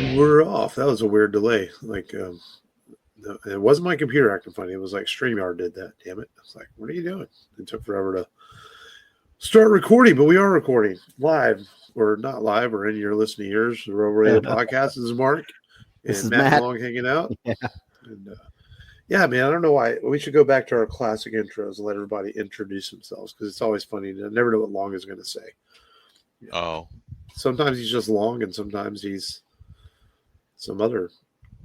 And we're off. That was a weird delay. It wasn't my computer acting funny. It was like StreamYard did that. Damn it. I was like, what are you doing? It took forever to start recording, but we are recording live, or not live, or in your listening ears. The Roll Radio Podcast. This is Mark. This and is Matt Long hanging out. Yeah. And yeah, man, I don't know why. We should go back to our classic intros and let everybody introduce themselves, because it's always funny to never know what Long is going to say. Oh. Sometimes he's just Long, and sometimes he's some other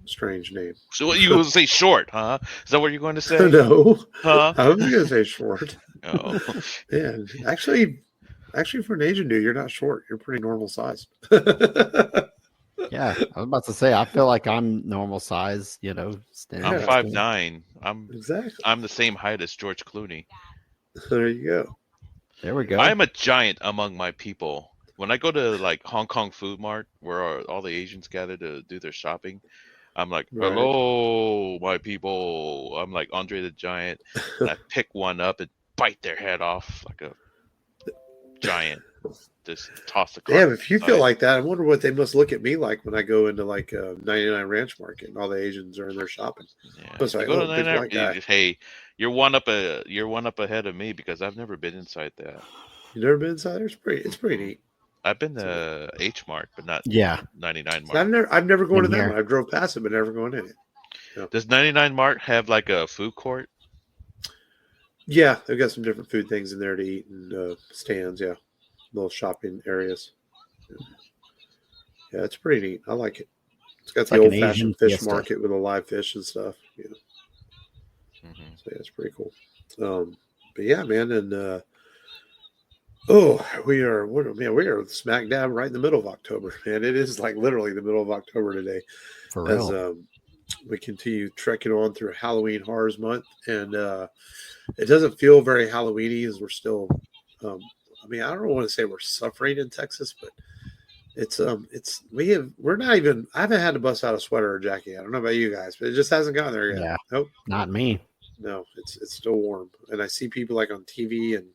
strange name. So what you going to say? Short, huh? Is that what you're going to say? No. Huh? I was going to say short. Oh. Yeah. Actually, for an Asian dude, you're not short. You're pretty normal size. Yeah, I was about to say, I feel like I'm normal size, you know. I'm Yeah. 5'9". Exactly. I'm the same height as George Clooney. There you go. There we go. I'm a giant among my people. When I go to like Hong Kong Food Mart, where all the Asians gather to do their shopping, I'm like, Right. hello, my people. I'm like Andre the Giant, and I pick one up and bite their head off like a giant. Just toss the Damn, if you feel aside. like that, I wonder what they must look at me like when I go into like 99 Ranch Market and all the Asians are in there shopping. Yeah. It's like, You go oh, to big 99, white guy. hey, you're one up ahead of me because I've never been inside that. You never been inside there? It's pretty neat. I've been to H Mart, but not Yeah. 99 So Mart. I've never gone In to that here. one. I drove past it, but never gone in it. Does 99 Mart have like a food court? Yeah, they've got some different food things in there to eat and stands. Yeah, little shopping areas. Yeah, it's pretty neat. I like it. It's got the like an old-fashioned Asian fish fiesta. market with the live fish and stuff. Yeah, Mm-hmm. so yeah, it's pretty cool. But yeah, man, and we are smack dab right in the middle of October, man. It is like literally the middle of October today. For real. As we continue trekking on through Halloween Horrors Month, and it doesn't feel very Halloweeny as we're still. I don't want to say we're suffering in Texas, but we're not even. I haven't had to bust out a sweater or jacket. I don't know about you guys, but it just hasn't gotten there yet. Yeah. Nope. Not me. No, it's still warm, and I see people like on TV and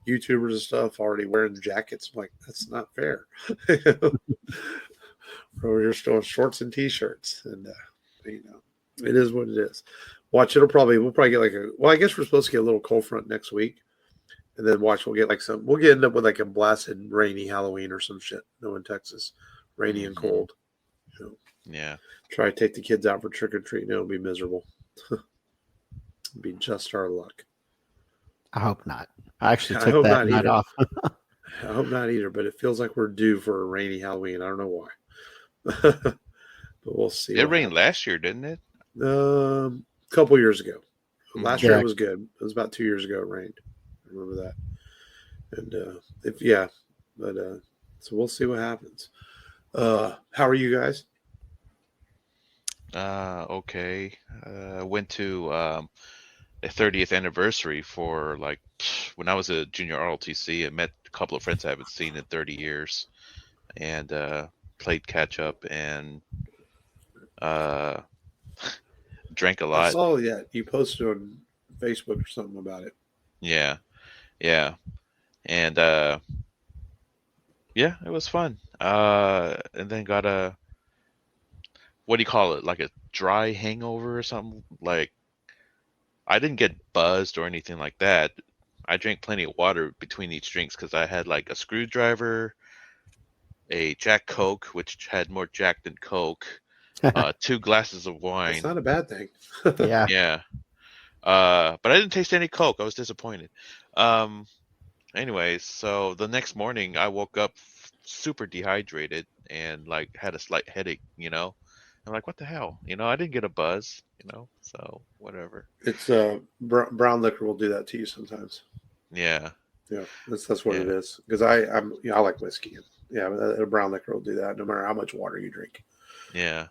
YouTubers and stuff already wearing jackets. I'm like, that's not fair. We're here still in shorts and t-shirts, and it is what it is. We'll probably get I guess we're supposed to get a little cold front next week, and then we'll get end up with like a blasted rainy Halloween or some shit. No, in Texas, rainy and cold. Yeah. Try to take the kids out for trick or treating. It'll be miserable. It'll be just our luck. I hope not. I actually I took hope that not night either. off. I hope not either, but it feels like we're due for a rainy Halloween. I don't know why. But we'll see. It rained last year, didn't it? A couple years ago. Last year Yeah. it was good. It was about 2 years ago it rained. I remember that. And so we'll see what happens. How are you guys? Okay. Went to a 30th anniversary for when I was a junior ROTC. I met a couple of friends I haven't seen in 30 years, and played catch up and drank a I lot. saw that you posted on Facebook or something about it. Yeah, and yeah, it was fun. And then got a, what do you call it? Like a dry hangover or something. Like, I didn't get buzzed or anything like that. I drank plenty of water between each drinks because I had like a screwdriver, a Jack Coke, which had more Jack than Coke, 2 glasses of wine. It's not a bad thing. Yeah. Yeah. But I didn't taste any Coke. I was disappointed. Anyways, so the next morning I woke up super dehydrated and like had a slight headache, I'm like, what the hell? I didn't get a buzz, so whatever. It's brown liquor will do that to you sometimes. Yeah. Yeah, that's what it is. Because I like whiskey. Yeah, a brown liquor will do that no matter how much water you drink. Yeah.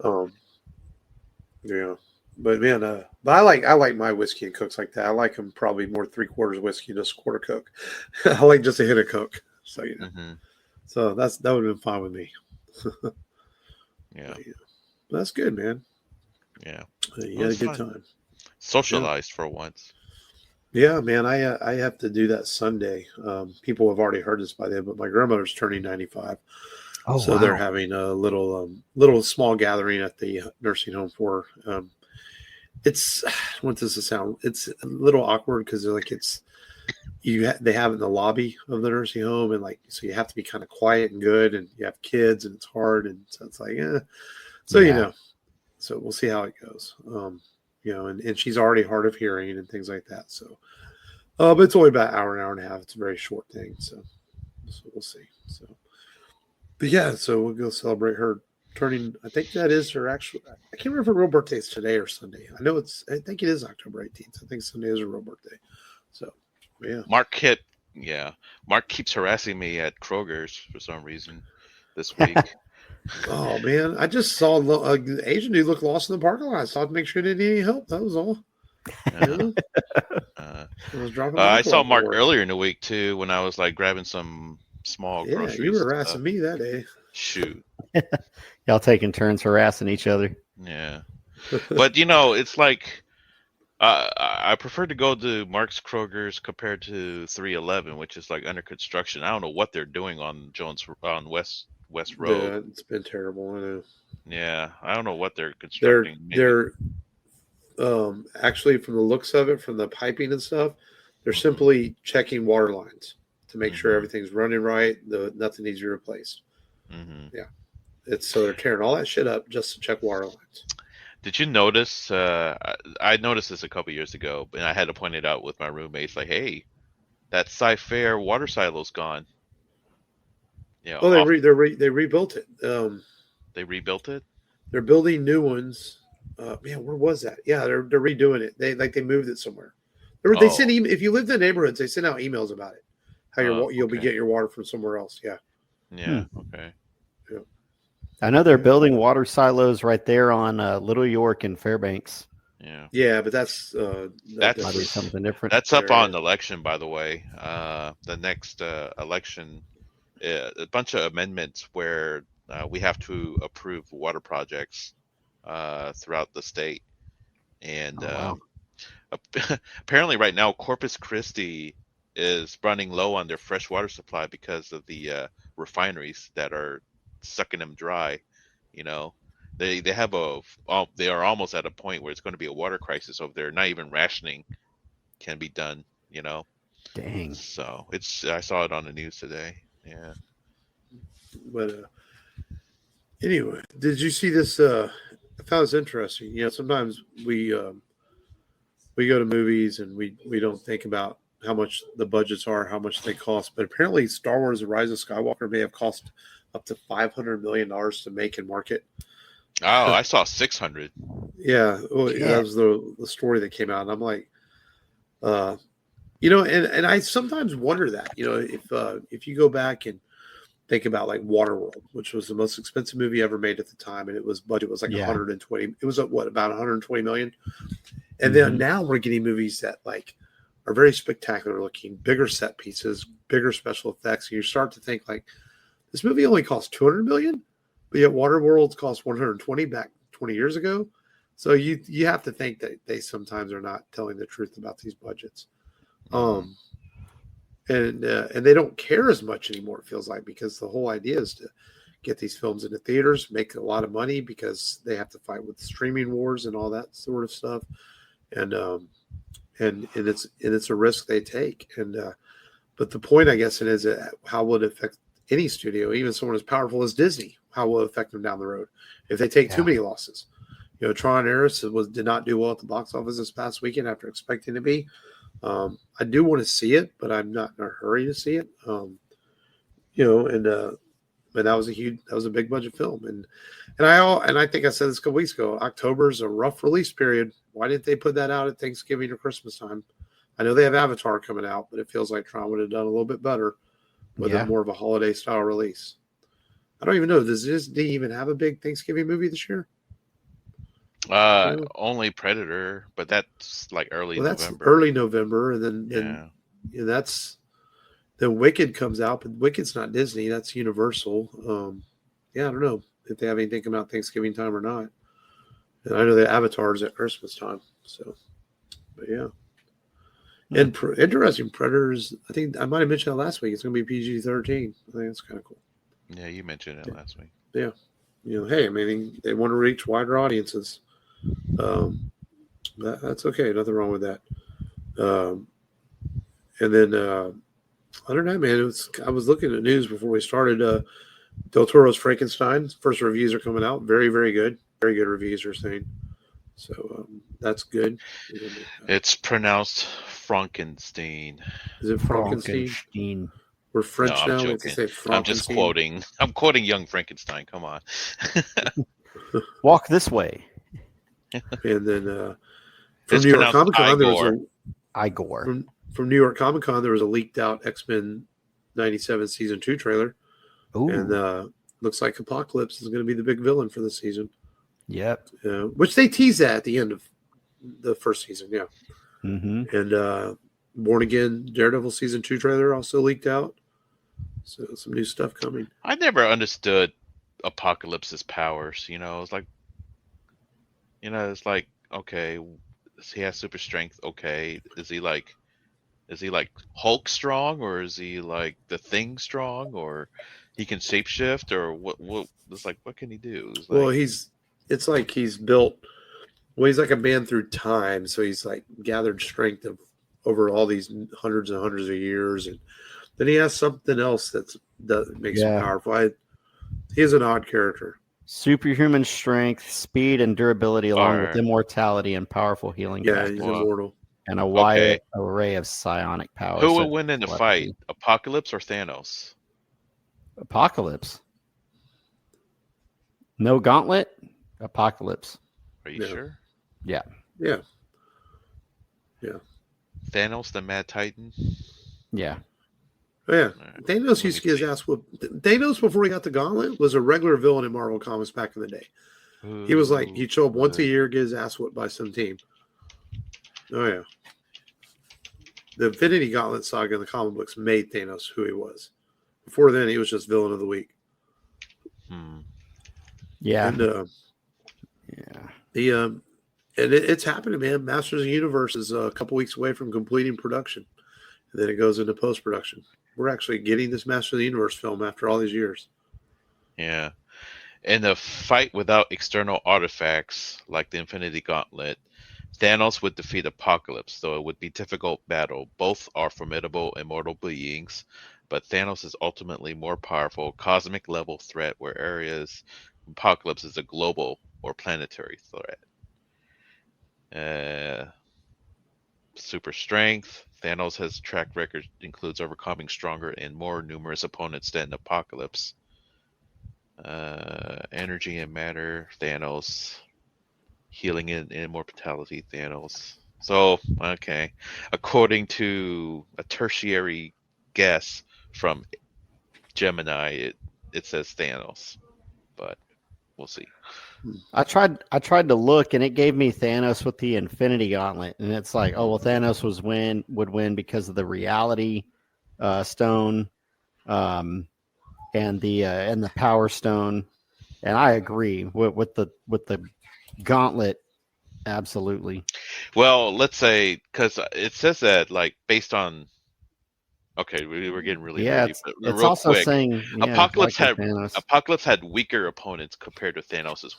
Yeah. But man, but I like my whiskey and Cokes like that. I like them probably more 3/4 whiskey, just a quarter Coke. I like just a hit of Coke. So Mm-hmm. So that would have been fine with me. Yeah. That's good, man. Yeah. You had a good time. Socialized for once. Yeah, man, I have to do that Sunday. People have already heard this by then, but my grandmother's turning 95. Oh, So they're having a little small gathering at the nursing home for her. It's what does it sound? It's a little awkward because they have it in the lobby of the nursing home, and like so you have to be kind of quiet and good, and you have kids, and it's hard, and so it's like so so we'll see how it goes. And she's already hard of hearing and things like that. So, but it's only about an hour and a half. It's a very short thing, so we'll see. So, but yeah, so we'll go celebrate her turning. I think that is her actual. I can't remember if her real birthday is today or Sunday. I think it is October 18th. I think Sunday is her real birthday. So, yeah. Mark keeps harassing me at Kroger's for some reason this week. Oh man, I just saw an Asian dude look lost in the parking lot. I saw to make sure he didn't need any help. That was all. I saw Mark earlier in the week too when I was like grabbing some small groceries. Yeah, you were harassing me that day. Shoot. Y'all taking turns harassing each other. Yeah. But it's like I prefer to go to Mark's Kroger's compared to 311, which is like under construction. I don't know what they're doing on West Road. Yeah, it's been terrible. I know. Yeah, I don't know what they're constructing. They're actually, from the looks of it, from the piping and stuff, they're simply checking water lines to make sure everything's running right. Nothing needs to be replaced. Yeah, so they're tearing all that shit up just to check water lines. Did you notice? I noticed this a couple years ago, and I had to point it out with my roommates. Like, hey, that Cy-Fair water silo's gone. They rebuilt it. They rebuilt it. They're building new ones. Man, where was that? Yeah, they're redoing it. They moved it somewhere. They send if you live in the neighborhoods, they send out emails about it. How you'll be getting your water from somewhere else. Yeah. Yeah. Okay. Yeah. I know they're building water silos right there on Little York and Fairbanks. Yeah. Yeah, but that's might be something different. That's up on election, by the way. The next election, a bunch of amendments where we have to approve water projects throughout the state, and apparently right now Corpus Christi is running low on their fresh water supply because of the refineries that are sucking them dry. They are almost at a point where it's going to be a water crisis over there. Not even rationing can be done. Dang. So I saw it on the news today. Yeah. But anyway, did you see this? I found this interesting. Sometimes we go to movies and we don't think about how much the budgets are, how much they cost. But apparently, Star Wars: The Rise of Skywalker may have cost up to $500 million to make and market. Oh, I saw 600. Yeah, that was the story that came out, and I'm like, and I sometimes wonder that, if you go back and think about like Waterworld, which was the most expensive movie ever made at the time, and budget was like 120. It was about 120 million, and then now we're getting movies that like are very spectacular looking, bigger set pieces, bigger special effects, and you start to think like this movie only cost 200 million, but yet Waterworld's cost 120 back 20 years ago. So you have to think that they sometimes are not telling the truth about these budgets. And they don't care as much anymore, it feels like, because the whole idea is to get these films into theaters, make a lot of money because they have to fight with the streaming wars and all that sort of stuff. And it's a risk they take. But the point, I guess, is how will it affect any studio, even someone as powerful as Disney? How will it affect them down the road if they take too many losses? Tron Ares did not do well at the box office this past weekend after expecting to be. I do want to see it, but I'm not in a hurry to see it. But that was a big budget film, and I think I said this a couple weeks ago. October's a rough release period. Why didn't they put that out at Thanksgiving or Christmas time? I know they have Avatar coming out, but it feels like Tron would have done a little bit better with a more of a holiday style release. I don't even know. Does Disney even have a big Thanksgiving movie this year? Only Predator, but that's like early that's November. Early November, and then that's then Wicked comes out, but Wicked's not Disney. That's Universal. I don't know if they have anything come out Thanksgiving time or not. And I know the Avatar's at Christmas time. So But yeah. And interesting, Predators. I think I might have mentioned that last week. It's going to be PG-13. I think that's kind of cool. Yeah, you mentioned it last week. Yeah. Hey, I mean, they want to reach wider audiences. That's okay. Nothing wrong with that. And then I don't know, man. I was looking at news before we started. Del Toro's Frankenstein. First reviews are coming out. Very, very good. Very good reviews are saying. So that's good. It's pronounced Frankenstein. Is it Frankenstein? We're French No, I'm now. We have to joking. say I'm just quoting. I'm quoting young Frankenstein. Come on. Walk this way. And then from It's New York pronounced Comic Con, there was Igor. from New York Comic Con, there was a leaked out X-Men 97 season 2 trailer. Ooh. And looks like Apocalypse is going to be the big villain for the season. Yep. Which they teased that at the end of the first season, yeah. Mm-hmm. And Born Again Daredevil season 2 trailer also leaked out. So some new stuff coming. I never understood Apocalypse's powers. It's like okay, he has super strength. Okay, is he like Hulk strong, or is he like the Thing strong, or he can shapeshift, or what? It's like, what can he do? Well, it's like he's built. Well, he's like a man through time, so he's like gathered strength over all these hundreds and hundreds of years, and then he has something else that makes him powerful. He is an odd character. Superhuman strength, speed, and durability, along with immortality and powerful healing. Yeah, he's immortal. And a wide array of psionic powers. Who will win in the fight, Apocalypse or Thanos? Apocalypse. No gauntlet? Apocalypse. Are you sure? Yeah. Yeah. Thanos, the Mad Titan? Yeah. Yeah. Thanos used to get his ass whooped. Thanos, before he got the gauntlet, was a regular villain in Marvel Comics back in the day. He was like, he'd show up once a year, get his ass whooped by some team. Oh, yeah. The Infinity Gauntlet saga in the comic books made Thanos who he was. Before then, he was just villain of the week. Yeah. And it's happening, man. Masters of the Universe is a couple weeks away from completing production. And then it goes into post-production. We're actually getting this Masters of the Universe film after all these years. Yeah. In a fight without external artifacts, like the Infinity Gauntlet, Thanos would defeat Apocalypse, though it would be a difficult battle. Both are formidable, immortal beings, but Thanos is ultimately more powerful, cosmic-level threat, whereas Apocalypse is a global or planetary threat. Super strength. Thanos' has track record includes overcoming stronger and more numerous opponents than Apocalypse. Energy and matter, Thanos. Healing and immortality, Thanos. So, okay. According to a tertiary guess from Gemini, it says Thanos. But we'll see. I tried to look, and it gave me Thanos with the Infinity Gauntlet, and it's like, oh well, Thanos would win because of the Reality Stone, and the Power Stone, and I agree with the Gauntlet, absolutely. Well, let's say, because it says that like based on. Okay, we're getting really nerdy, but it's real also quick, saying Apocalypse Thanos. had weaker opponents compared to Thanos'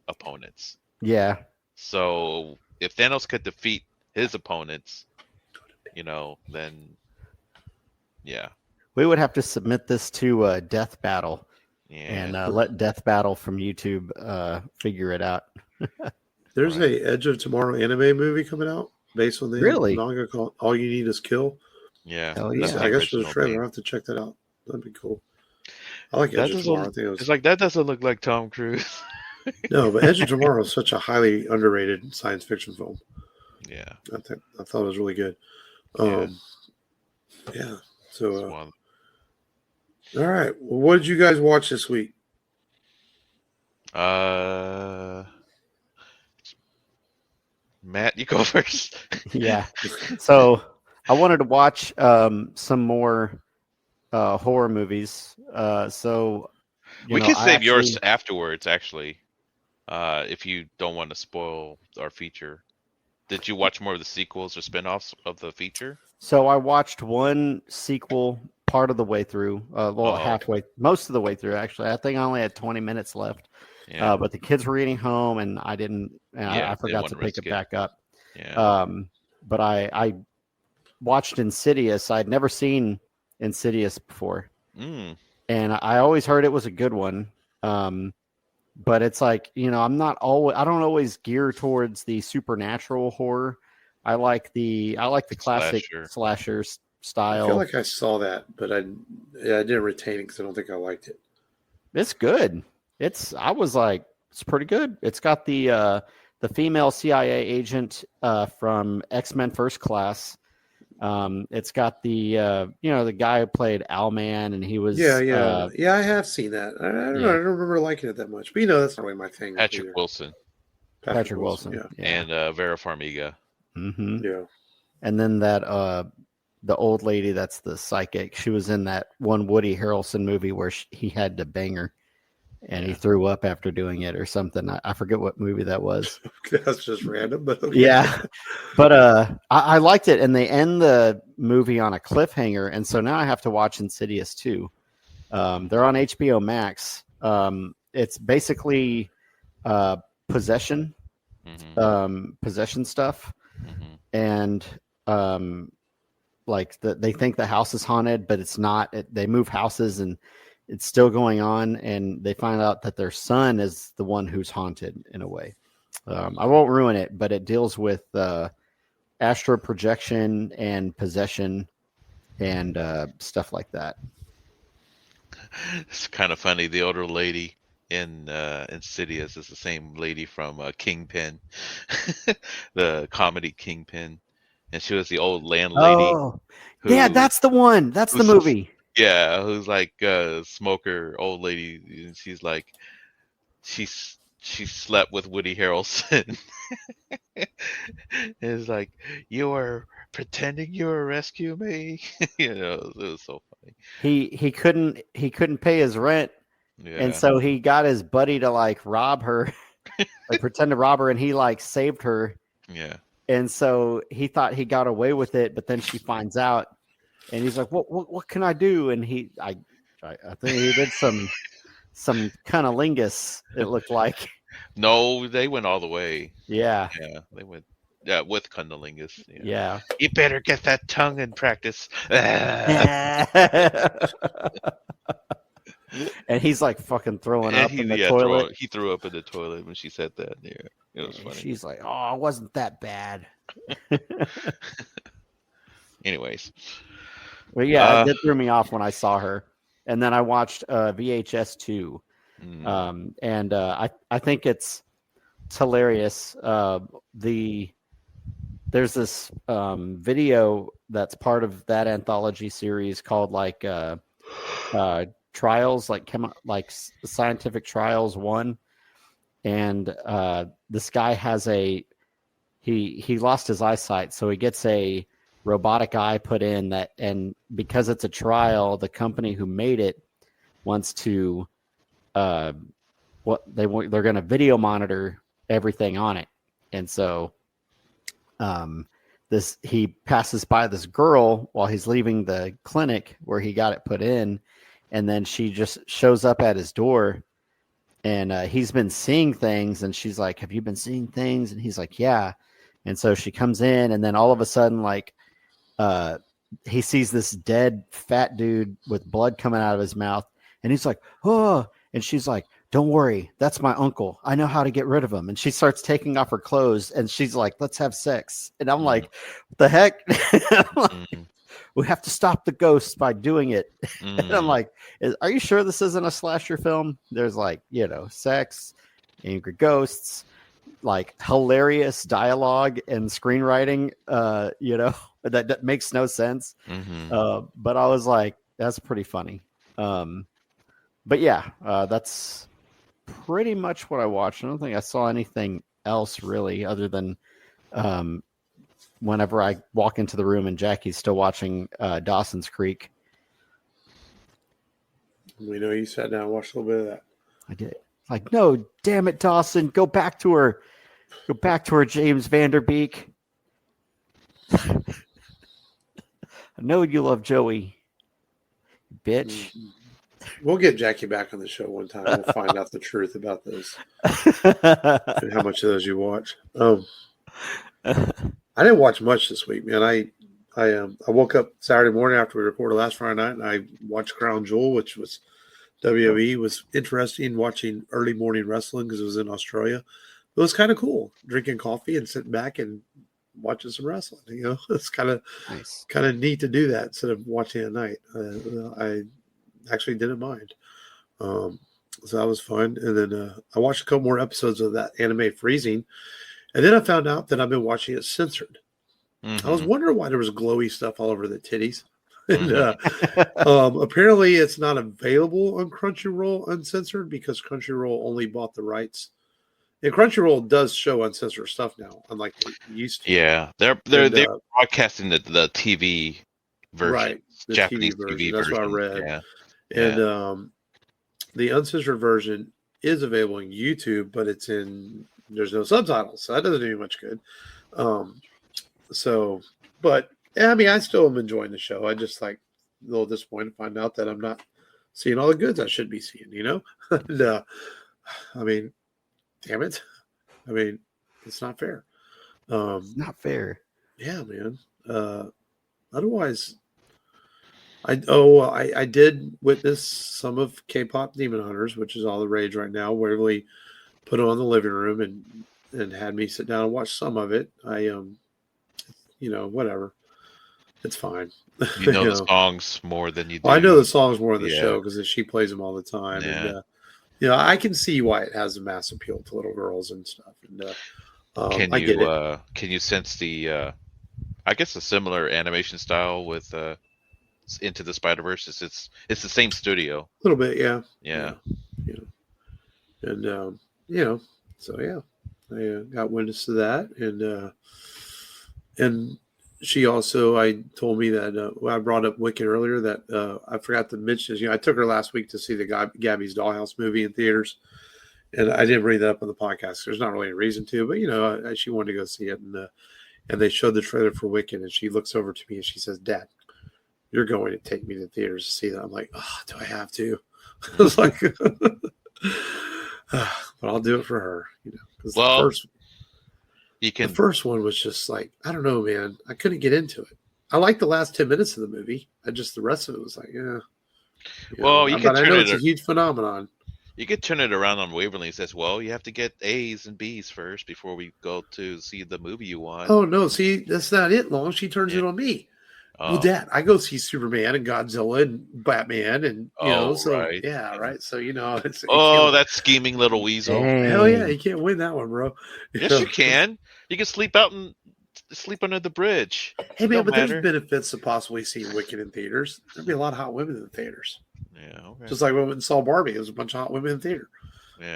opponents. Yeah. So if Thanos could defeat his opponents, then yeah, we would have to submit this to Death Battle, and let Death Battle from YouTube figure it out. There's a Edge of Tomorrow anime movie coming out based on the manga called All You Need Is Kill. Yeah, I guess for the trailer, I'll have to check that out. That'd be cool. I like Edge of Tomorrow. I think it's like that doesn't look like Tom Cruise. No, but Edge of Tomorrow is such a highly underrated science fiction film. Yeah, I thought it was really good. Yeah. So, all right. Well, what did you guys watch this week? Matt, you go first. Yeah. So I wanted to watch some more horror movies. So we can save yours afterwards, actually, if you don't want to spoil our feature. Did you watch more of the sequels or spin-offs of the feature? So I watched one sequel part of the way through, Oh, halfway, most of the way through, actually. I think I only had 20 minutes left. yeah, But the kids were eating home, and I didn't, yeah. I Didn't forgot want to to pick risk it it. back up. Yeah. But I watched Insidious. I'd never seen Insidious before, Mm. and I always heard it was a good one. But it's like, I don't always gear towards the supernatural horror. I like the classic Slasher. slasher I style. feel like I saw that, but I didn't retain it because I don't think I liked it. It's good. I was like, it's pretty good. It's got the female CIA agent from X-Men First Class. It's got the guy who played Owlman, and he was Yeah. I have seen that. I don't know. I don't remember liking it that much, but that's not really my thing. Patrick either. Wilson Patrick Wilson. Yeah. and Vera Farmiga. Mm-hmm. Yeah. And then that the old lady that's the psychic. She was in that one Woody Harrelson movie where he had to bang her, and he threw up after doing it or something. I forget what movie that was. That's just random, but okay. Yeah. But I liked it, and they end the movie on a cliffhanger, and so now I have to watch Insidious 2. They're on HBO Max. It's basically possession stuff, and they think the house is haunted, but it's not. They move houses, and it's still going on, and they find out that their son is the one who's haunted in a way. I won't ruin it, but it deals with astral projection and possession and stuff like that. It's kind of funny. The older lady in Insidious is the same lady from Kingpin, the comedy Kingpin, and she was the old landlady. Oh, yeah, that's the one. That's the movie. Yeah, who's like a smoker old lady, and she's like, she slept with Woody Harrelson. It's like, you were pretending you were rescue me. It was so funny. He couldn't pay his rent, and so he got his buddy to rob her, pretend to rob her, and he saved her. Yeah. And so he thought he got away with it, but then she finds out, and he's like, "What can I do?" And I think he did some cunnilingus. It looked like. No, they went all the way. Yeah. Yeah, they went. Yeah, with cunnilingus. Yeah. You better get that tongue in practice. And he's fucking throwing up in the toilet. He threw up in the toilet when she said that. Yeah, it was funny. She's like, "Oh, it wasn't that bad." Anyways. Well, yeah, it threw me off when I saw her. And then I watched VHS 2. And I think it's hilarious. There's this video that's part of that anthology series called Trials, Scientific Trials 1. And this guy has he lost his eyesight, so he gets a robotic eye put in that, and because it's a trial, the company who made it wants to they're going to video monitor everything on it. And so he passes by this girl while he's leaving the clinic where he got it put in, and then she just shows up at his door, and he's been seeing things, and she's like, "Have you been seeing things?" And he's like, "Yeah." And so she comes in, and then all of a sudden, he sees this dead fat dude with blood coming out of his mouth, and he's like, "Oh," and she's like, "Don't worry, that's my uncle. I know how to get rid of him." And she starts taking off her clothes, and she's like, "Let's have sex." And I'm like, "What the heck?" We have to stop the ghosts by doing it. And I'm like, "Are you sure this isn't a slasher film?" There's sex, angry ghosts, hilarious dialogue and screenwriting, that makes no sense. But I was like, that's pretty funny. But yeah, that's pretty much what I watched. I don't think I saw anything else really, other than whenever I walk into the room and Jackie's still watching Dawson's Creek. We know you sat down and watched a little bit of that. I did. No, damn it, Dawson, go back to her, James Vanderbeek. I know you love Joey, bitch. We'll get Jackie back on the show one time. We'll find out the truth about those and how much of those you watch. I didn't watch much this week, man. I woke up Saturday morning after we recorded last Friday night, and I watched Crown Jewel, which was WWE. Was interesting watching early morning wrestling because it was in Australia. It was kind of cool drinking coffee and sitting back and watching some wrestling. You know, it's kind of Nice. kind of neat to do that instead of watching at night. I actually didn't mind. So that was fun. And then I watched a couple more episodes of that anime Freezing. And then I found out that I've been watching it censored. I was wondering why there was glowy stuff all over the titties. And apparently it's not available on Crunchyroll uncensored because Crunchyroll only bought the rights. And Crunchyroll does show uncensored stuff now, unlike they used to. Yeah, they're broadcasting the TV version, right? The Japanese TV version. TV That's version. what I read. Yeah. And the uncensored version is available on YouTube, but there's no subtitles, so that doesn't do you much good. But yeah, I mean, I still am enjoying the show. I just like a little disappointed to find out that I'm not seeing all the goods I should be seeing, you know? And, I mean, damn it. I mean, it's not fair. It's not fair. Yeah, man. Otherwise, I did witness some of K-pop Demon Hunters, which is all the rage right now. Waverly put it on the living room and had me sit down and watch some of it. Whatever. It's fine. You know the songs more than you do. Well, I know the songs more than the Yeah. show because she plays them all the time. Yeah. And, I can see why it has a mass appeal to little girls and stuff. And Can I get it. Can you sense the I guess a similar animation style with Into the Spider-Verse? It's the same studio. A little bit, yeah. Yeah. And so yeah, I got witness to that, and she also told me that I brought up Wicked earlier that I forgot to mention. I took her last week to see the Gabby's Dollhouse movie in theaters, and I didn't bring that up on the podcast. There's not really a reason to, but she wanted to go see it, and they showed the trailer for Wicked, and she looks over to me and she says, "Dad, you're going to take me to theaters to see that." I'm like, "Oh, do I have to?" I was like, but I'll do it for her, because the first one was just like, I don't know, man. I couldn't get into it. I liked the last 10 minutes of the movie. The rest of it was like, yeah. Well, but I know it's a huge phenomenon. You could turn it around on Waverly and says, well, you have to get A's and B's first before we go to see the movie you want. Oh, no. See, that's not it, Long. She turns it on me. Well, Dad, I go see Superman and Godzilla and Batman and, right. Yeah, right. So, it's... that scheming little weasel. Dang. Hell yeah, you can't win that one, bro. Yes, you can. You can sleep under the bridge. Hey, man, but there's benefits to possibly seeing Wicked in theaters. There'd be a lot of hot women in the theaters. Yeah, okay. Just like when we went and saw Barbie, there was a bunch of hot women in the theater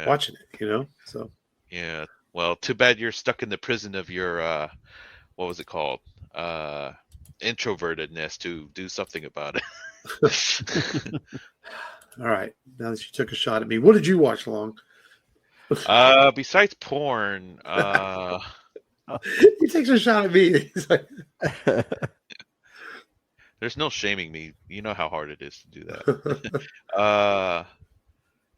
watching it, so. Yeah, well, too bad you're stuck in the prison of your, what was it called? Introvertedness to do something about it. All right, now that you took a shot at me, what did you watch, Long? Besides porn, he takes a shot at me. He's like... There's no shaming me. You know how hard it is to do that.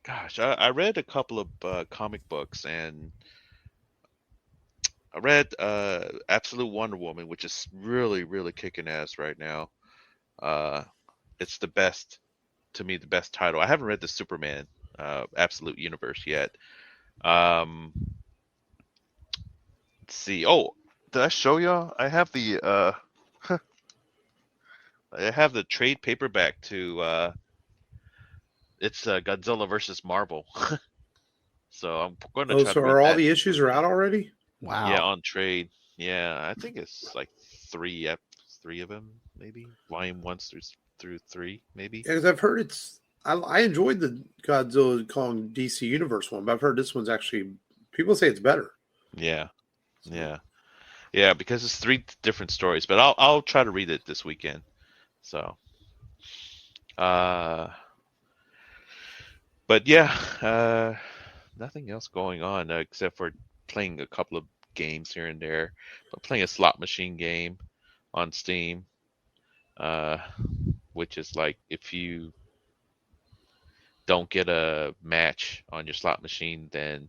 Gosh, I read a couple of comic books, and I read Absolute Wonder Woman, which is really, really kicking ass right now. It's the best title. I haven't read the Superman Absolute Universe yet. Let's see. Oh, did I show y'all? I have the trade paperback to it's Godzilla versus Marvel. So I'm going to try to read are all that. the issues are out already? Wow. Yeah, on trade. Yeah, I think it's like three of them, maybe. Volume 1 through 3, maybe. Because I've heard I enjoyed the Godzilla Kong DC Universe one, but I've heard this one's actually, people say it's better. Yeah. Because it's 3 different stories, but I'll try to read it this weekend. So, but yeah, nothing else going on except for playing a couple of games here and there. But playing a slot machine game. on Steam, uh, which is like if you don't get a match on your slot machine, then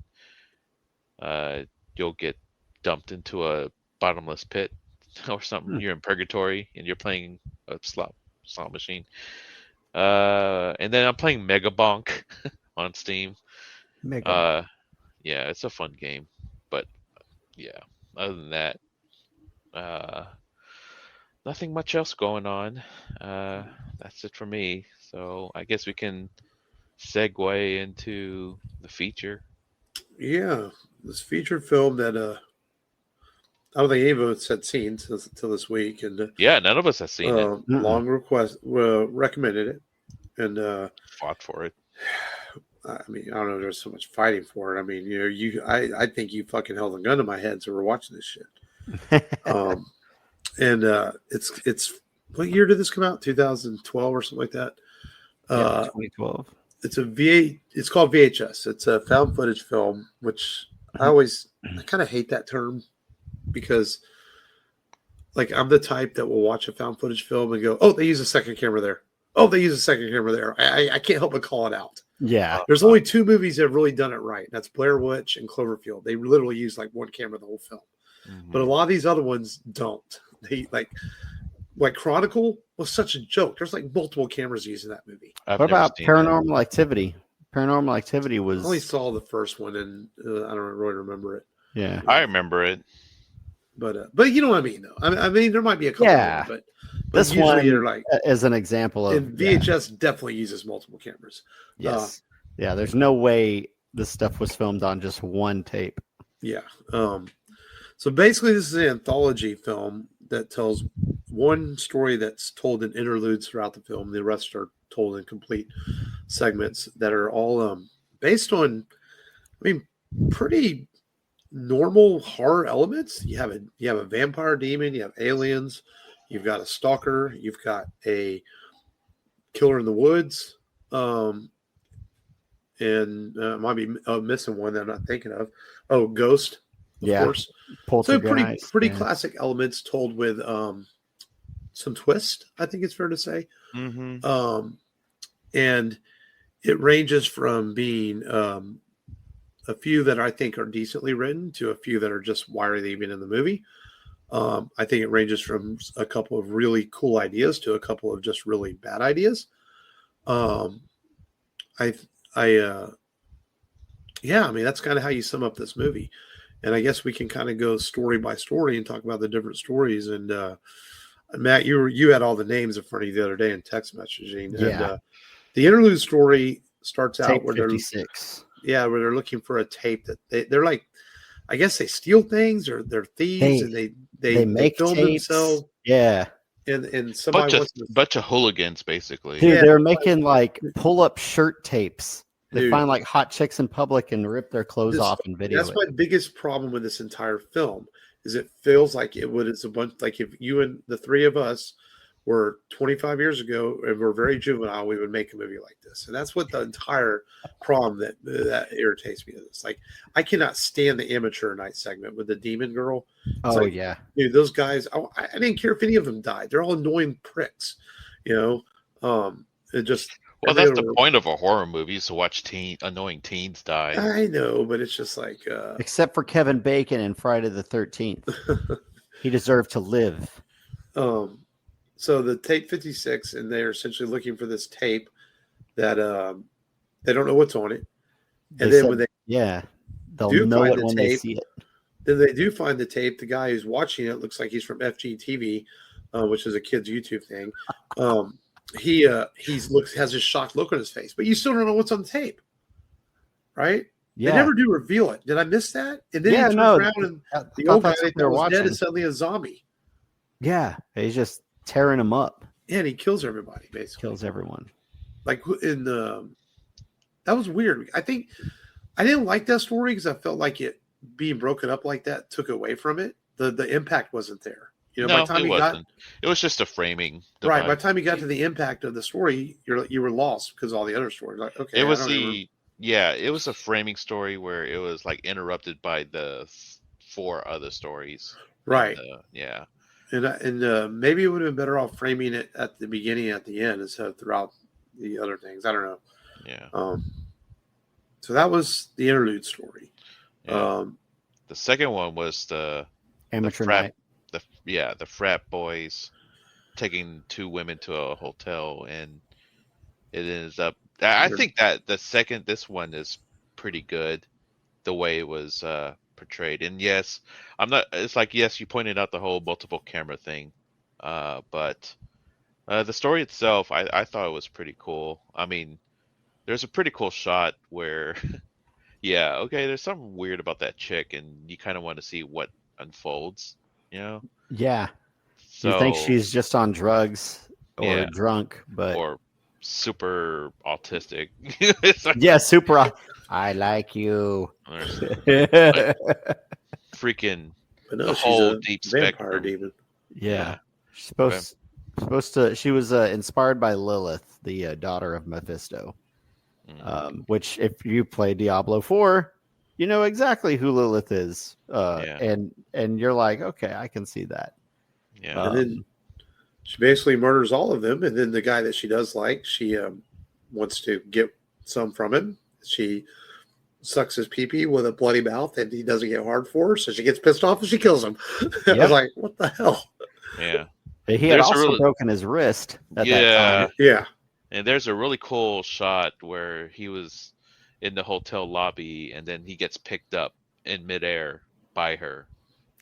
you'll get dumped into a bottomless pit or something. You're in purgatory and you're playing a slot machine. And then I'm playing Mega Bonk on Steam. Mega. Yeah, it's a fun game, but yeah, other than that, uh, nothing much else going on. That's it for me. So I guess we can segue into the feature. Yeah, this feature film that I don't think any of us had seen till this week, and Yeah, none of us have seen it. long request recommended it, and Fought for it. I mean, I don't know. There's so much fighting for it. I mean, I think you fucking held a gun to my head, so we're watching this shit. And it's what year did this come out? 2012 or something like that. 2012. It's It's called VHS. It's a found footage film, which I kind of hate that term because, like, I'm the type that will watch a found footage film and go, "Oh, they use a second camera there. Oh, they use a second camera there." I can't help but call it out. Yeah. There's only two movies that have really done it right. That's Blair Witch and Cloverfield. They literally use like one camera the whole film. Mm-hmm. But a lot of these other ones don't. They like Chronicle was such a joke. There's like multiple cameras used in that movie. What about Paranormal Activity? Paranormal Activity was. I only saw the first one, and I don't really remember it. Yeah, I remember it. But you know what I mean, though. I mean, there might be a couple. Yeah. But this usually one you're like, as an example of and VHS definitely uses multiple cameras. Yes. Yeah. There's no way this stuff was filmed on just one tape. Yeah. So basically, this is an anthology film that tells one story that's told in interludes throughout the film. The rest are told in complete segments that are all based on, I mean, pretty normal horror elements. You have a vampire demon, you have aliens, you've got a stalker, you've got a killer in the woods, and might be missing one that I'm not thinking of. Oh, ghost, of course. So pretty classic elements told with some twist, I think it's fair to say. Mm-hmm. And it ranges from being a few that I think are decently written to a few that are just why are they even in the movie. I think it ranges from a couple of really cool ideas to a couple of just really bad ideas. I mean, that's kind of how you sum up this movie. And I guess we can kind of go story by story and talk about the different stories. And Matt, you had all the names in front of you the other day in text messaging. Yeah. And the interlude story starts tape out where 56. where they're looking for a tape that they're like, I guess they steal things or they're thieves and they make film tapes. themselves. Yeah. And somebody bunch of hooligans basically. Dude, they're making like pull-up shirt tapes. They Dude, find like hot chicks in public and rip their clothes off and video. That's my biggest problem with this entire film is it feels like it's a bunch like if you and the three of us were 25 years ago and we're very juvenile, we would make a movie like this. And that's what the entire problem that irritates me is. Like, I cannot stand the amateur night segment with the demon girl. It's like, yeah. Dude, those guys, I didn't care if any of them died. They're all annoying pricks, you know? It just... Well, that's the point of a horror movie is to watch annoying teens die. I know, but it's just like... Except for Kevin Bacon in Friday the 13th. He deserved to live. So the tape 56, and they're essentially looking for this tape that they don't know what's on it. And they'll know it when they see it. Then they do find the tape. The guy who's watching it looks like he's from FGTV, which is a kid's YouTube thing. He has this shocked look on his face, but you still don't know what's on the tape, right? Yeah. They never do reveal it. Did I miss that? And then he turns around and the old guy that was dead is suddenly a zombie. Yeah, he's just tearing them up. Yeah, and he kills everybody, basically. Kills everyone. Like in that was weird. I think I didn't like that story because I felt like it being broken up like that took away from it. The impact wasn't there. You know, no, it wasn't. It was just a framing device. Right. By the time you got to the impact of the story, you were lost because all the other stories. Like, okay, it was it was a framing story where it was like interrupted by the 4 other stories. Right. Yeah. And maybe it would have been better off framing it at the beginning and at the end instead of throughout the other things. I don't know. Yeah. So that was the interlude story. Yeah. The second one was the Amateur frat, night. the frat boys taking two women to a hotel, and it ends up. I think that this one is pretty good, the way it was portrayed. And yes, I'm not. It's like, yes, you pointed out the whole multiple camera thing, but the story itself, I thought it was pretty cool. I mean, there's a pretty cool shot where, yeah, okay, there's something weird about that chick, and you kind of want to see what unfolds, you know? Yeah. So You think she's just on drugs or yeah, drunk, but or super autistic. It's like, yeah, super. I like you. there's Yeah. freaking But no, the she's whole a deep vampire spectrum. demon. She's supposed to. She was inspired by Lilith, the daughter of Mephisto. Mhm. Which, if you play Diablo 4, you know exactly who Lilith is. And you're like, okay, I can see that. Yeah. And then she basically murders all of them. And then the guy that she does like, she wants to get some from him. She sucks his pee-pee with a bloody mouth, and he doesn't get hard for her. So she gets pissed off and she kills him. I was like, what the hell? Yeah. He had There's a also really- broken his wrist at that Yeah. time. Yeah. And there's a really cool shot where he was in the hotel lobby, and then he gets picked up in midair by her,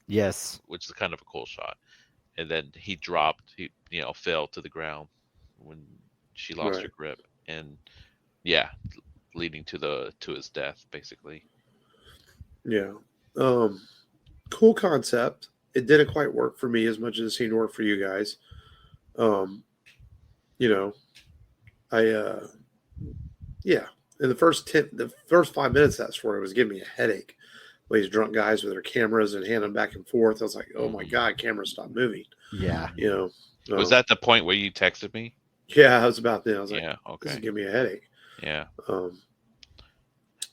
Yes. which is kind of a cool shot. And then he dropped, he fell to the ground when she lost Right. her grip, and yeah, leading to his death, basically. Yeah. Cool concept. It didn't quite work for me as much as it seemed to work for you guys. Yeah. In the first 5 minutes of that story was giving me a headache. These drunk guys with their cameras and handing them back and forth. I was like, oh my God, cameras stop moving. Yeah. Was that the point where you texted me? Yeah, I was about that. I was like, Yeah. this is Okay. giving me a headache. Yeah. Um,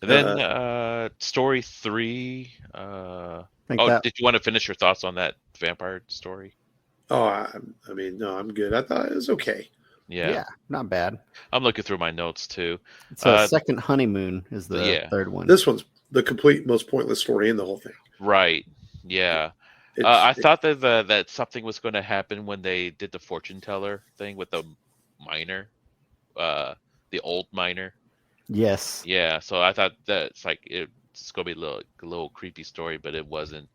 And then story 3. Think that Did you want to finish your thoughts on that vampire story? I mean, no, I'm good. I thought it was okay. Yeah. not bad. I'm looking through my notes too. It's a second honeymoon is the third one. This one's the complete most pointless story in the whole thing. Right. Yeah. I thought that something was going to happen when they did the fortune teller thing with the miner, the old miner. Yes. Yeah. So I thought that it's going to be a little creepy story, but it wasn't.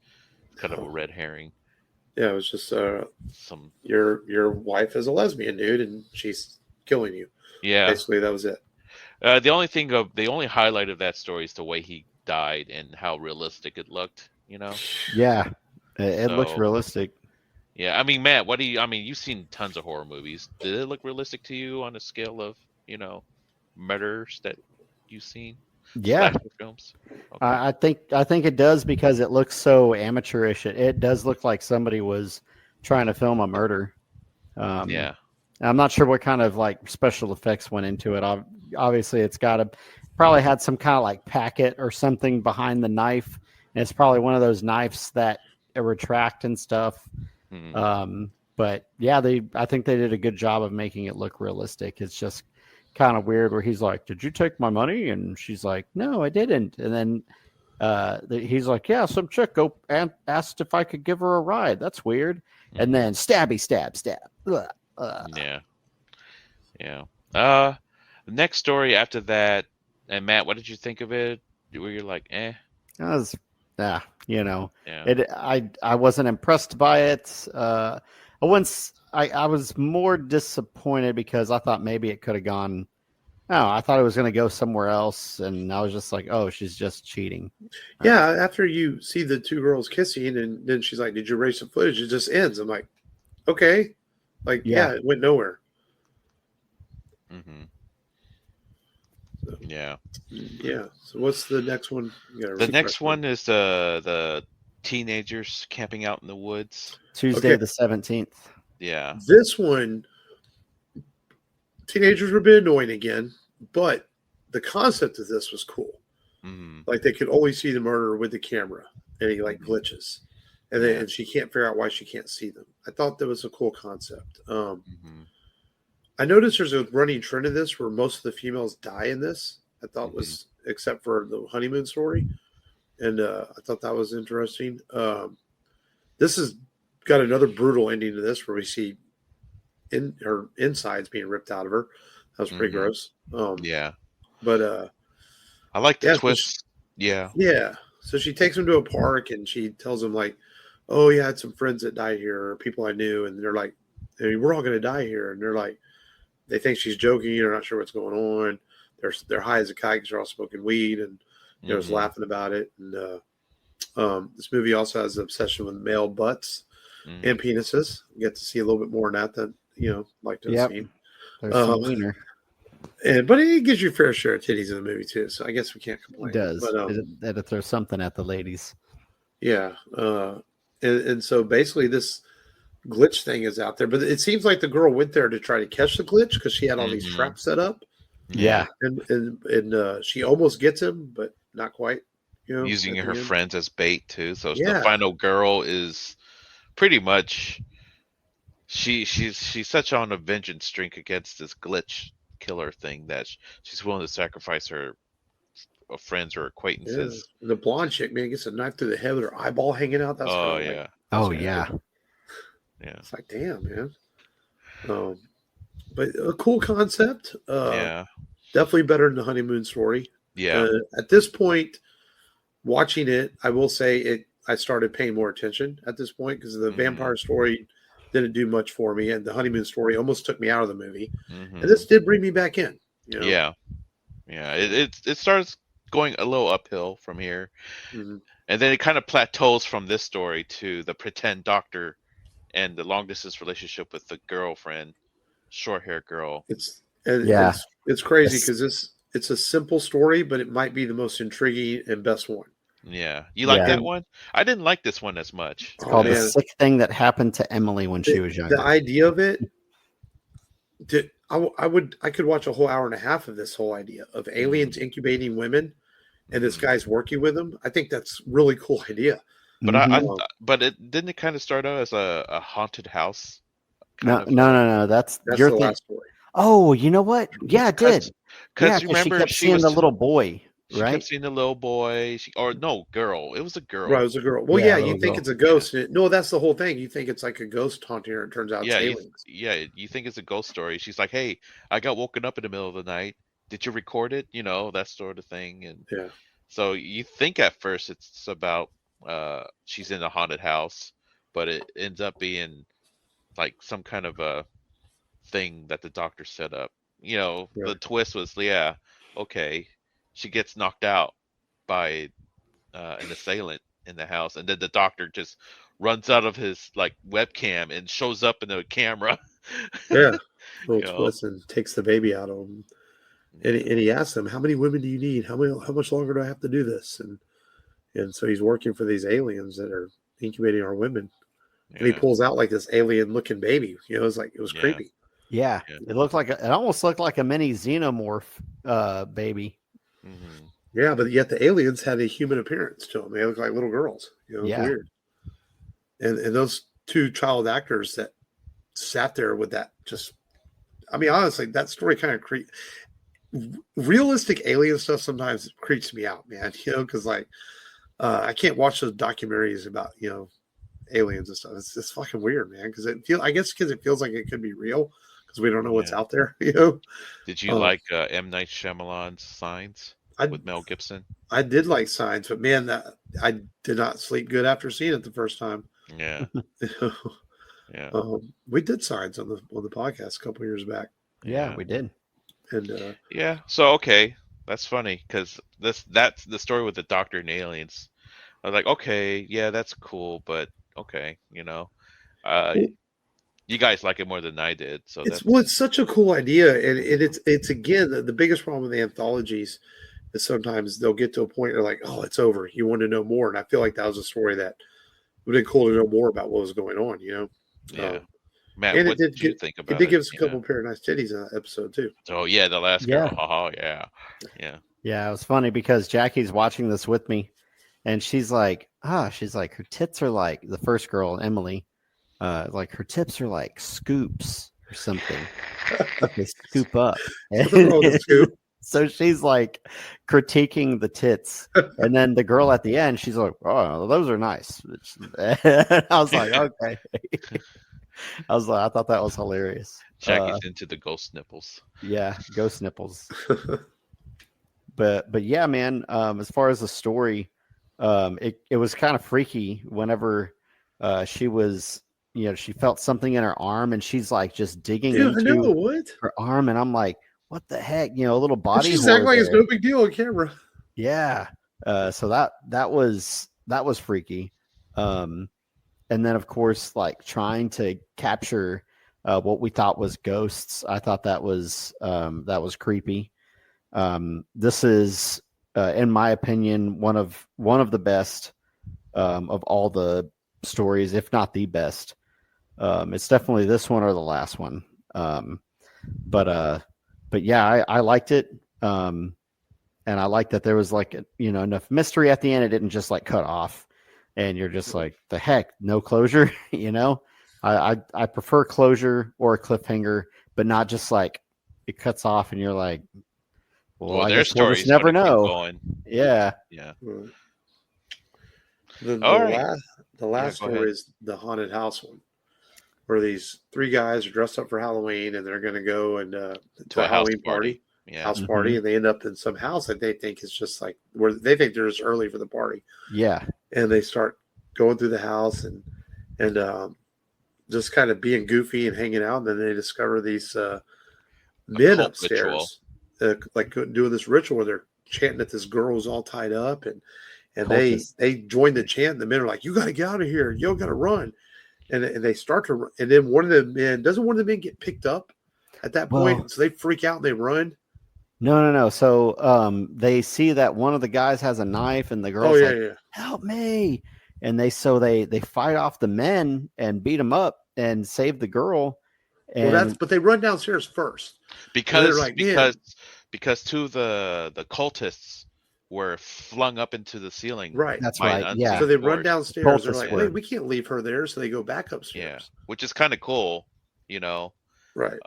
Kind of a red herring. Yeah, it was just your wife is a lesbian, dude, and she's killing you. Yeah. Basically, that was it. The only highlight of that story is the way he died and how realistic it looked. Yeah, it looks realistic. Yeah, I mean, Matt, you've seen tons of horror movies. Did it look realistic to you on a scale of murders that you've seen? Yeah, Slasher films. Okay. I think it does because it looks so amateurish. It does look like somebody was trying to film a murder. Yeah. I'm not sure what kind of special effects went into it. Obviously, it's probably had some kind of packet or something behind the knife. And it's probably one of those knives that retract and stuff. Mm-hmm. But yeah, I think they did a good job of making it look realistic. It's just kind of weird where he's like, "Did you take my money?" And she's like, "No, I didn't." And then he's like, "Yeah, some chick asked if I could give her a ride. That's weird." Mm-hmm. And then stab. Yeah. The next story after that, and Matt, what did you think of it? Where you're like, eh? I Yeah. I wasn't impressed by it. I was more disappointed because I thought maybe it could have gone. No, I thought it was going to go somewhere else, and I was just like, "Oh, she's just cheating." Yeah, after you see the two girls kissing, and then she's like, "Did you erase the footage?" It just ends. I'm like, "Okay," yeah it went nowhere. Mm-hmm. Yeah. Yeah. So what's the next one? The next one is the teenagers camping out in the woods. Tuesday the 17th. Yeah. This one, teenagers were a bit annoying again, but the concept of this was cool. Mm-hmm. They could only see the murderer with the camera, and he glitches, and Yeah. and she can't figure out why she can't see them. I thought that was a cool concept. Mm-hmm. I noticed there's a running trend in this where most of the females die in this. I thought Mhm. was except for the honeymoon story, and I thought that was interesting. This has got another brutal ending to this where we see her insides being ripped out of her. That was pretty Mhm. gross. Yeah. But I like the yeah, twist. Yeah. yeah. So she takes him to a park and she tells him like, "Oh yeah, I had some friends that died here, or people I knew," and they're like, I mean, "We're all going to die here," and they're like, they think she's joking. They're not sure what's going on. They're high as a kite because they're all smoking weed and just Mhm. laughing about it. And this movie also has an obsession with male butts and Mhm. penises. We get to see a little bit more on that than like to have Yep. seen. There's some Um, wiener. but it gives you a fair share of titties in the movie too, so I guess we can't It complain. does. But It throws something at the ladies. yeah, and so basically this glitch thing is out there, but it seems like the girl went there to try to catch the glitch because she had all these Mhm. traps set up, Yeah. and she almost gets him, but not quite. Using At her the end. friends as bait too. So the Yeah, final girl is pretty much she's such on a vengeance streak against this glitch killer thing that she's willing to sacrifice her friends or yeah. acquaintances. The blonde chick, man, gets a knife through the head with her eyeball hanging out. That's kind Oh of like yeah. Oh that's yeah. cool. Yeah. It's like, damn, man. Um, but a cool concept. Yeah. Definitely better than the honeymoon story. Yeah. At this point, watching it, I will say it. I started paying more attention at this point because the Mhm. vampire story didn't do much for me, and the honeymoon story almost took me out of the movie. And Mhm. this did bring me back in. Yeah. Yeah. It starts going a little uphill from here. Mhm. And then it kind of plateaus from this story to the pretend doctor and the long distance relationship with the girlfriend, short hair girl. It's and Yeah. it's crazy It's, because it's a simple story, but it might be the most intriguing and best one. Yeah. You like yeah. that And one? I didn't like this one as much. It's oh called The man, Sick Thing That Happened to Emily When She Was the Younger. idea of it. I could watch a whole hour and a half of this whole idea of aliens incubating women and this Mhm. guy's working with them. I think that's really cool idea. But Mhm. but it didn't it kind of start out as a haunted house kind No, of no, no, no. That's That's your the thing. last story. Oh, you know what? Yeah, it did. Yeah, because because she remember kept seeing the little boy, she kept right? seeing the little boy or no girl. It was a Right, it girl. was a girl. Well, Yeah, yeah, a you little think girl. it's a Yeah. ghost. No, that's the whole thing. You think it's like a ghost haunting her. It turns out it's Yeah, aliens. you think it's a ghost story. She's like, "Hey, I got woken up in the middle of the night. Did you record it?" You know, that sort of thing. And Yeah, so you think at first it's about she's in a haunted house, but it ends up being like some kind of a thing that the doctor set up. You know, the right. twist was, yeah, okay, she gets knocked out by an assailant in the house, and then the doctor just runs out of his like webcam and shows up in the camera. Yeah, little You know, twist and takes the baby out of him. And yeah, he asks them, "How many women do you need? How much longer do I have to do this?" And so he's working for these aliens that are incubating our women. And he yeah, pulls out like this alien looking baby. It's like it was yeah, creepy. Yeah, yeah. it looked like it almost looked like a mini xenomorph baby. Hmm. Yeah, but yet the aliens had a human appearance to them. They look like little girls. It's Yeah, weird. And those two child actors that sat there with that just, I mean, honestly, that story kind of realistic alien stuff sometimes creeps me out, man. Because like I can't watch those documentaries about aliens and stuff. It's just fucking weird, man. Because I guess because it feels like it could be real because we don't know what's Yeah. out there. Did you Um, like M. Night Shyamalan's Signs I with Mel Gibson? I did like Signs, but man, that I did not sleep good after seeing it the first time. Yeah, yeah, We did Signs on the podcast a couple years back, yeah, yeah, we did. and yeah. So okay, that's funny because that's the story with the Doctor and aliens. I was like, okay, yeah, that's cool, but okay, uh, well, you guys like it more than I did, so it's such a cool idea, and it's again the biggest problem with the anthologies is sometimes they'll get to a point where like, oh, it's over. You want to know more, and I feel like that was a story that would have been cool to know more about what was going on. yeah. Um, Matt, and what did you think it about did it? give us a Yeah. couple of pair of nice titties in that episode too. Oh yeah, the last Yeah. girl. Oh yeah, yeah. Yeah, it was funny because Jackie's watching this with me, and she's like, she's like, her tits are like, the first girl, Emily, like her tips are like scoops or something. Like they scoop up. Something wrong with the scoop. So she's like critiquing the tits. And then the girl at the end, she's like, oh, those are nice. I was like, okay. I thought that was hilarious. Jackie's into the ghost nipples. Yeah, ghost nipples. But yeah, man, as far as the story, it was kind of freaky whenever she was, she felt something in her arm and she's like just digging into her arm, and I'm like, what the heck? A little body. She's acting like it's no big deal on camera. Yeah. So that was freaky. And then of course, like trying to capture what we thought was ghosts. I thought that was creepy. This is, in my opinion, one of the best of all the stories, if not the best. It's definitely this one or the last one. But yeah, I liked it. And I liked that there was like, enough mystery at the end. It didn't just like cut off and you're just like, the heck, no closure, I prefer closure or a cliffhanger, but not just like it cuts off and you're like, well, I guess we'll just never know. Yeah. Right. The last story is the haunted house one, where these three guys are dressed up for Halloween and they're going to go and to a Halloween party. House party, and they end up in some house that they think is just like where they think they're just early for the party. Yeah, and they start going through the house and just kind of being goofy and hanging out. And then they discover these men upstairs, like doing this ritual where they're chanting that this girl's all tied up, and they join the chant. And the men are like, "You got to get out of here! You got to run!" And they start to run. And then one of the men get picked up at that point, so they freak out and they run. No. So they see that one of the guys has a knife and the girl's help me. And they fight off the men and beat them up and save the girl. And but they run downstairs first. Because two of the cultists were flung up into the ceiling. Right. That's right. Yeah. So they run downstairs. They're like, wait, we can't leave her there. So they go back upstairs. Yeah. Which is kind of cool, Right.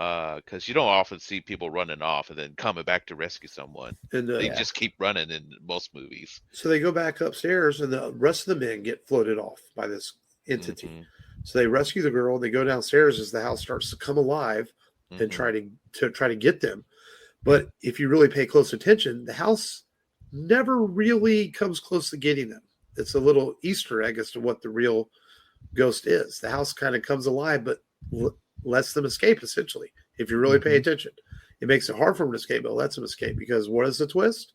Because you don't often see people running off and then coming back to rescue someone. And they just keep running in most movies. So they go back upstairs, and the rest of the men get floated off by this entity. Mm-hmm. So they rescue the girl. They go downstairs as the house starts to come alive and try to get them. But if you really pay close attention, the house never really comes close to getting them. It's a little Easter egg as to what the real ghost is. The house kind of comes alive, but lets them escape, essentially. If you really pay attention, it makes it hard for them to escape, but it lets them escape because what is the twist?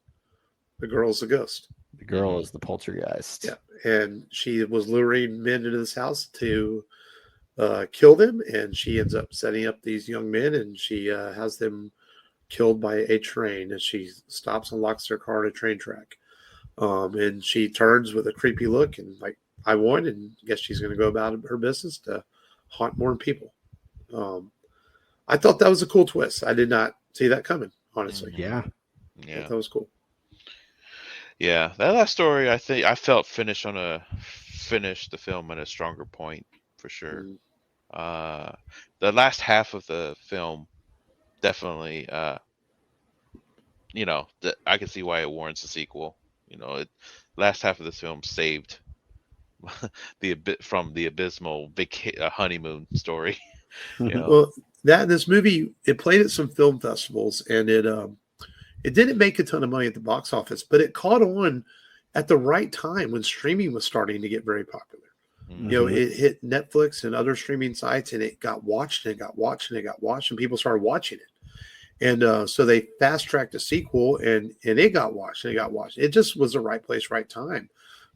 The girl's the ghost. The girl is the poltergeist. Yeah, and she was luring men into this house to kill them, and she ends up setting up these young men, and she has them killed by a train as she stops and locks their car at a train track. And she turns with a creepy look and like, I won, and I guess she's going to go about her business to haunt more people. I thought that was a cool twist. I did not see that coming, honestly. Yeah. That was cool. Yeah, that last story, I think I felt finished the film at a stronger point for sure. The last half of the film definitely, I can see why it warrants a sequel. Last half of this film saved from the abysmal honeymoon story. Well, this movie, it played at some film festivals, and it didn't make a ton of money at the box office, but it caught on at the right time when streaming was starting to get very popular. It hit Netflix and other streaming sites, and it got watched and it got watched and it got watched, and people started watching it. And so they fast tracked a sequel, and it got watched and it got watched. It just was the right place, right time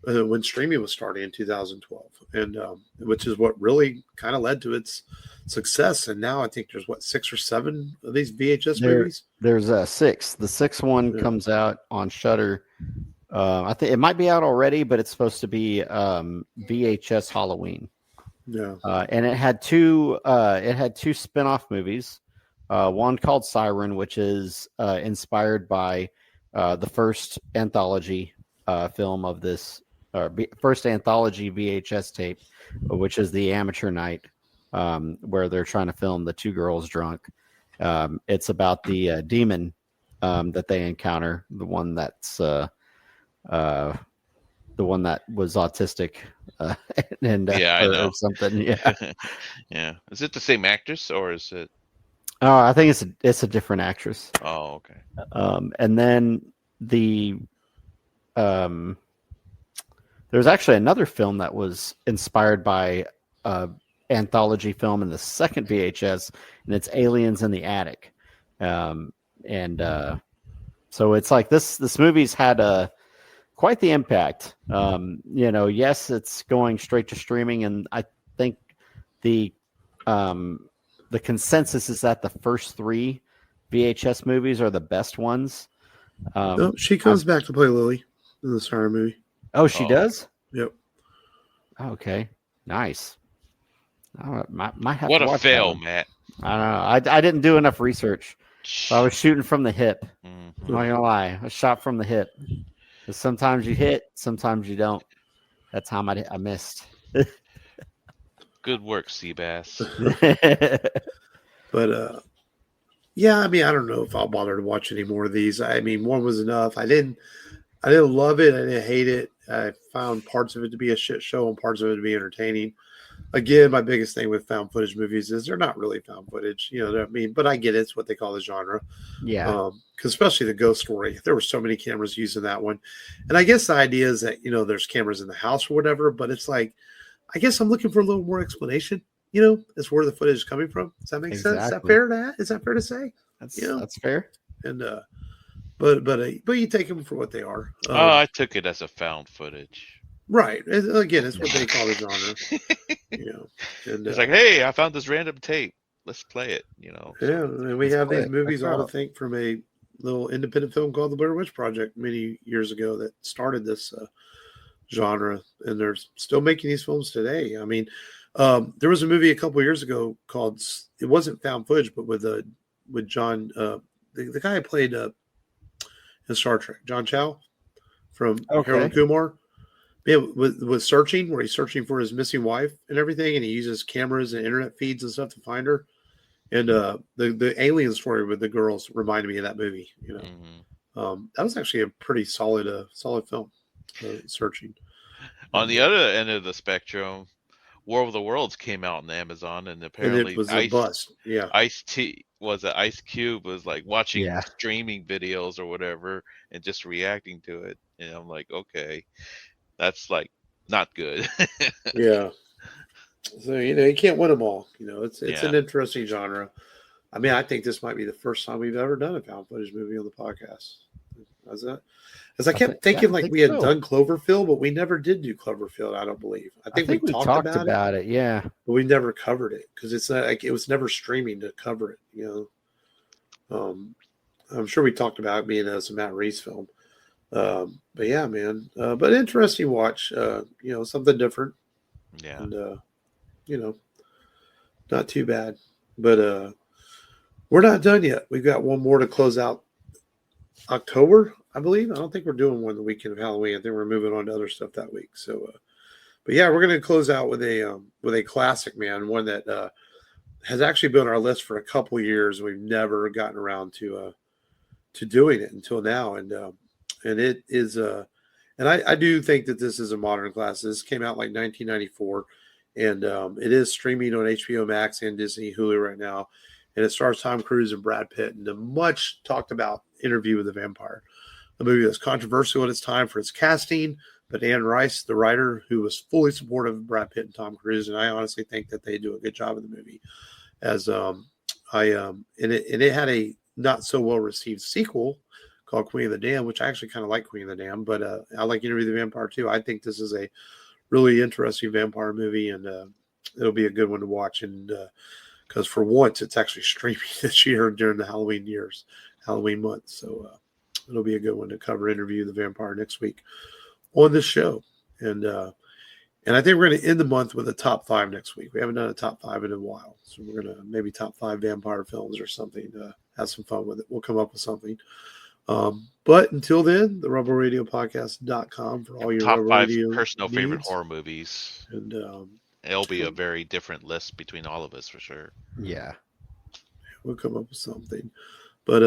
when streaming was starting in 2012, and which is what really kind of led to its success. And now I think there's 6 or 7 of these VHS movies. There's 6. The 6th one comes out on Shudder. I think it might be out already, but it's supposed to be VHS Halloween. Yeah. And it had 2 spin-off movies. One called Siren, which is inspired by the first anthology film of this first anthology VHS tape, which is the Amateur Night, where they're trying to film the two girls drunk. It's about the demon that they encounter, the one that was autistic and Yeah, I know. or something. Yeah. Yeah. Is it the same actress or is it? Oh, I think it's a different actress. Oh, okay. And then there's actually another film that was inspired by anthology film in the second VHS, and it's Aliens in the Attic. So it's like this movie's had quite the impact. Yes, it's going straight to streaming, and I think the consensus is that the first 3 VHS movies are the best ones. No, she comes back to play Lily in the Siren movie. Oh, she does? Yep. Okay, nice. Might have What to a watch fail, that one. Matt. I don't know. I didn't do enough research. So I was shooting from the hip. Mhm. I'm not gonna lie. I shot from the hip. 'Cause sometimes you hit, sometimes you don't. That time I missed. Good work, Seabass. But yeah, I mean, I don't know if I'll bother to watch any more of these. I mean, one was enough. I didn't love it. I didn't hate it. I found parts of it to be a shit show and parts of it to be entertaining. Again, my biggest thing with found footage movies is they're not really found footage. You know what I mean? But I get it's what they call the genre. Yeah. Because especially the ghost story, there were so many cameras used in that one. And I guess the idea is that, there's cameras in the house or whatever, but it's like, I guess I'm looking for a little more explanation, as where the footage is coming from. Does that make sense? Is that fair to say? That's fair. And but you take them for what they are. I took it as a found footage. Right. Again, it's what they call the genre. And It's like, hey, I found this random tape. Let's play it. Yeah, and we have these movies all to think from a little independent film called The Blair Witch Project many years ago that started this genre, and they're still making these films today. I mean, there was a movie a couple of years ago called, it wasn't found footage, but with John, the guy who played in Star Trek, John Chow from Harold Kumar. Yeah, with searching, where he's searching for his missing wife and everything, and he uses cameras and internet feeds and stuff to find her. And the alien story with the girls reminded me of that movie. That was actually a pretty solid film. Searching. On the other end of the spectrum, War of the Worlds came out on Amazon, and apparently it was a bust. Yeah, Ice Cube was like watching streaming videos or whatever and just reacting to it, and I'm like, okay. That's like not good. Yeah. So, you can't win them all. It's an interesting genre. I mean, I think this might be the first time we've ever done a found footage movie on the podcast. As I kept thinking we had done Cloverfield, but we never did do Cloverfield, I don't believe. I think we talked about it. Yeah. But we never covered it because it's not like it was never streaming to cover it, I'm sure we talked about it being as a Matt Reeves film. But yeah, man. But interesting watch. Something different. Yeah. And not too bad. But we're not done yet. We've got one more to close out October, I believe. I don't think we're doing one the weekend of Halloween. I think we're moving on to other stuff that week. So but yeah, we're gonna close out with a classic, man, one that has actually been on our list for a couple of years. We've never gotten around to doing it until now. And it is and I do think that this is a modern classic. This came out like 1994, and it is streaming on HBO Max and Disney Hulu right now. And it stars Tom Cruise and Brad Pitt in the much talked about Interview with the Vampire, a movie that's controversial at its time for its casting. But Anne Rice, the writer, who was fully supportive of Brad Pitt and Tom Cruise, and I honestly think that they do a good job in the movie. It had a not so well received sequel called Queen of the Dam, which I actually kind of like Queen of the Dam, but I like Interview with the Vampire too. I think this is a really interesting vampire movie, and it'll be a good one to watch. And because for once, it's actually streaming this year during the Halloween month. So it'll be a good one to cover Interview with the Vampire next week on this show. And I think we're going to end the month with a top 5 next week. We haven't done a top 5 in a while. So we're going to maybe top 5 vampire films or something to have some fun with it. We'll come up with something. But until then, the rebelradiopodcast.com for all your Top Rebel 5 Radio personal favorite needs. horror movies. And It'll be a very different list between all of us for sure. Yeah. we'll come up with something. But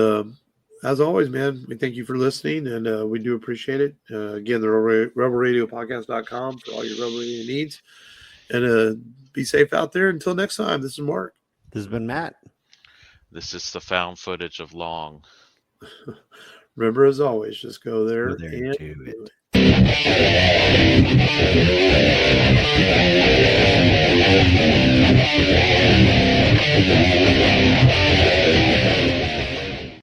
as always, man, we thank you for listening, and we do appreciate it. Again, the rebelradiopodcast.com for all your Rebel Radio needs. And be safe out there. Until next time, this is Mark. This has been Matt. This is the found footage of Long. Remember, as always, just go there, Go there and and do it. it.